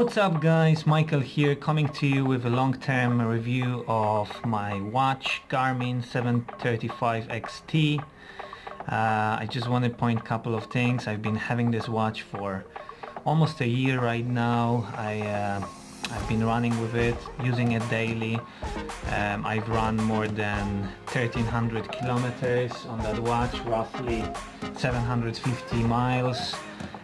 What's up guys, Michael here, coming to you with a long-term review of my watch Garmin 735XT. I just want to point a couple of things. I've been having this watch for almost a year right now. I've been running with it, using it daily. I've run more than 1300 kilometers on that watch, roughly 750 miles.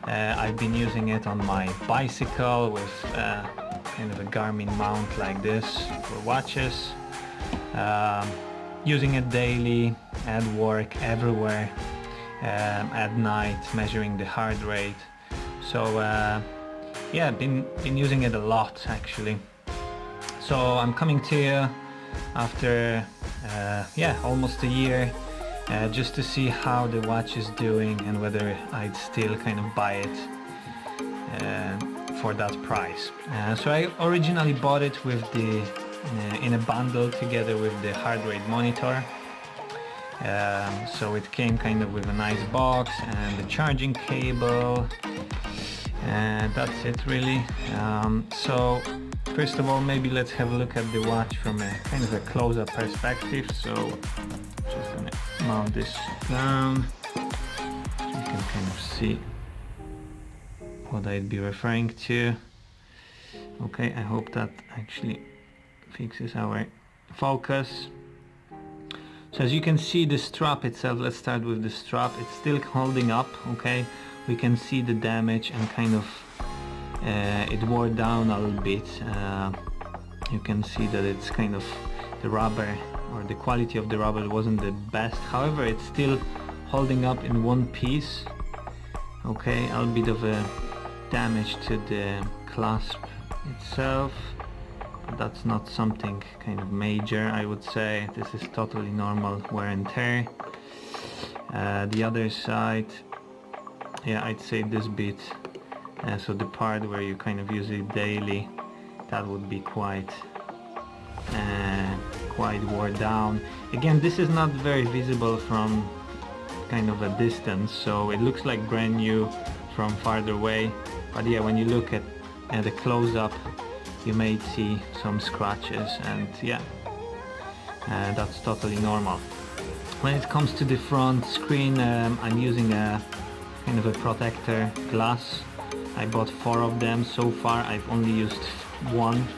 I've been using it on my bicycle with kind of a Garmin mount like this for watches. Using it daily, at work, everywhere, at night, measuring the heart rate. So yeah, been using it a lot actually. So I'm coming to you after almost a year, just to see how the watch is doing and whether I'd still kind of buy it for that price. So I originally bought it with the in a bundle together with the heart rate monitor. So it came kind of with a nice box and the charging cable, and that's it really. So first of all, maybe let's have a look at the watch from a kind of a close-up perspective. So just gonna mount this down so you can kind of see what I'd be referring to. Okay, I hope that actually fixes our focus. So as you can see, the strap itself, let's start with the strap, it's still holding up. Okay, we can see the damage and kind of it wore down a little bit. You can see that it's kind of the rubber, or the quality of the rubber wasn't the best. However, it's still holding up in one piece. Okay, a little bit of a damage to the clasp itself, but that's not something kind of major, I would say. This is totally normal wear and tear. The other side, yeah, I'd say this bit, so the part where you kind of use it daily, that would be quite wore down. Again, this is not very visible from kind of a distance, so it looks like brand new from farther away, but yeah, when you look at the close-up, you may see some scratches, and yeah, that's totally normal. When it comes to the front screen, I'm using a kind of a protector glass. I bought 4 of them so far. I've only used 1,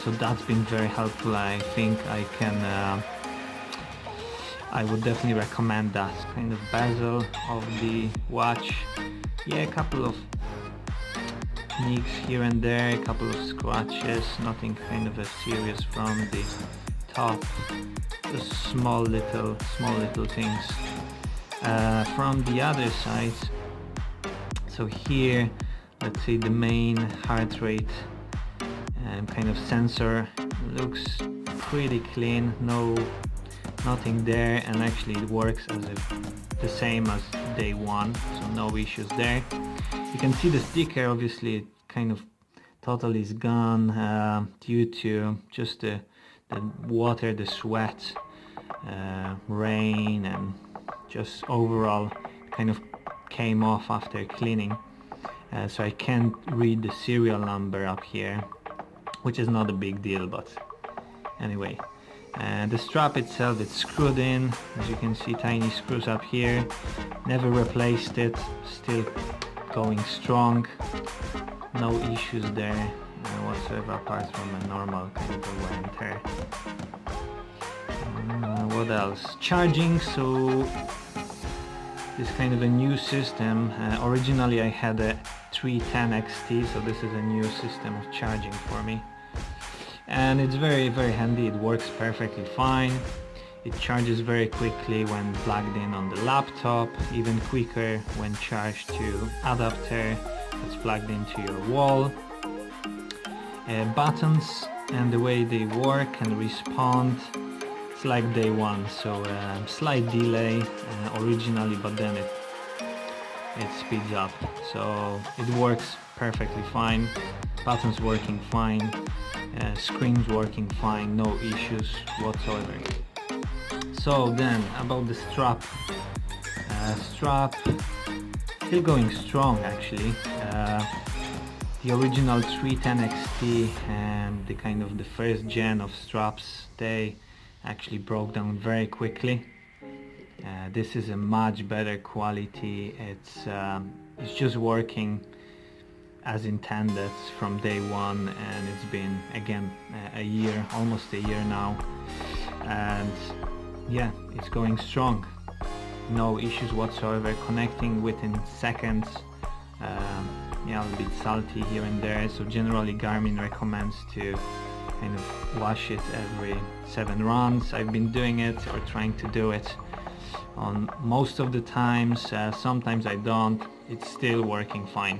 so that's been very helpful. I think I would definitely recommend that. Kind of bezel of the watch, yeah, a couple of nicks here and there, a couple of scratches, nothing kind of a serious from the top, just small little things. From the other side, so here, let's see, the main heart rate kind of sensor looks pretty clean, nothing there, and actually it works as if the same as day one, so no issues there. You can see the sticker, obviously it kind of totally is gone due to just the water, the sweat, rain, and just overall kind of came off after cleaning. So I can't read the serial number up here, which is not a big deal, but anyway. The strap itself, it's screwed in, as you can see, tiny screws up here. Never replaced it, still going strong, no issues there whatsoever, apart from a normal kind of a wear and tear. What else? Charging, so this kind of a new system. Originally I had a 310XT, so this is a new system of charging for me, and it's very handy. It works perfectly fine. It charges very quickly when plugged in on the laptop, even quicker when charged to adapter that's plugged into your wall. Buttons and the way they work and respond, it's like day one, so slight delay originally, but then it speeds up, so it works perfectly fine. Buttons working fine, screens working fine, no issues whatsoever. So then about the strap, still going strong actually. the original 310XT and the kind of the first gen of straps, they actually broke down very quickly. This is a much better quality. It's just working as intended from day one, and it's been again a year, almost a year now, and yeah, it's going strong. No issues whatsoever, connecting within seconds. Yeah, a bit salty here and there, so generally Garmin recommends to kind of wash it every 7 runs. I've been doing it, or trying to do it, on most of the times. Sometimes I don't. It's still working fine.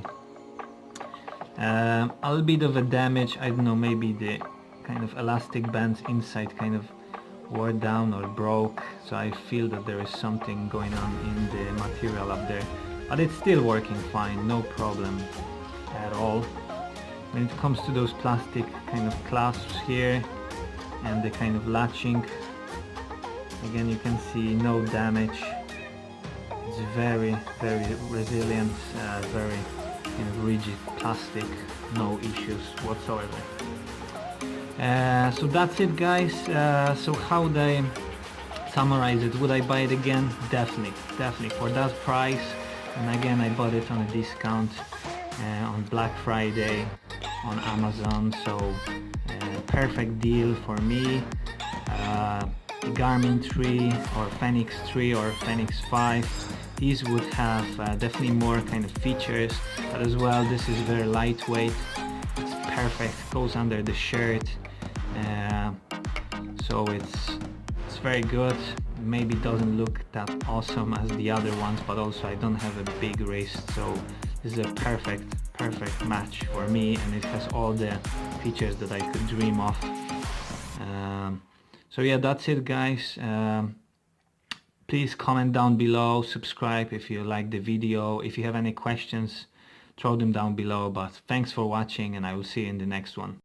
A little bit of a damage, I don't know, maybe the kind of elastic bands inside kind of wore down or broke, so I feel that there is something going on in the material up there, but it's still working fine, no problem at all. When it comes to those plastic kind of clasps here and the kind of latching, again you can see no damage. It's very resilient, very kind of rigid plastic, no issues whatsoever. So that's it, guys. So how would I summarize it? Would I buy it again? Definitely for that price. And again, I bought it on a discount on Black Friday on Amazon, so perfect deal for me. The Garmin 3 or Fenix 3 or Fenix 5, these would have definitely more kind of features, but as well this is very lightweight. It's perfect, goes under the shirt, so it's very good. Maybe doesn't look that awesome as the other ones, but also I don't have a big wrist, so this is a perfect match for me, and it has all the features that I could dream of. So yeah, that's it, guys. Please comment down below, subscribe if you like the video. If you have any questions, throw them down below. But thanks for watching, and I will see you in the next one.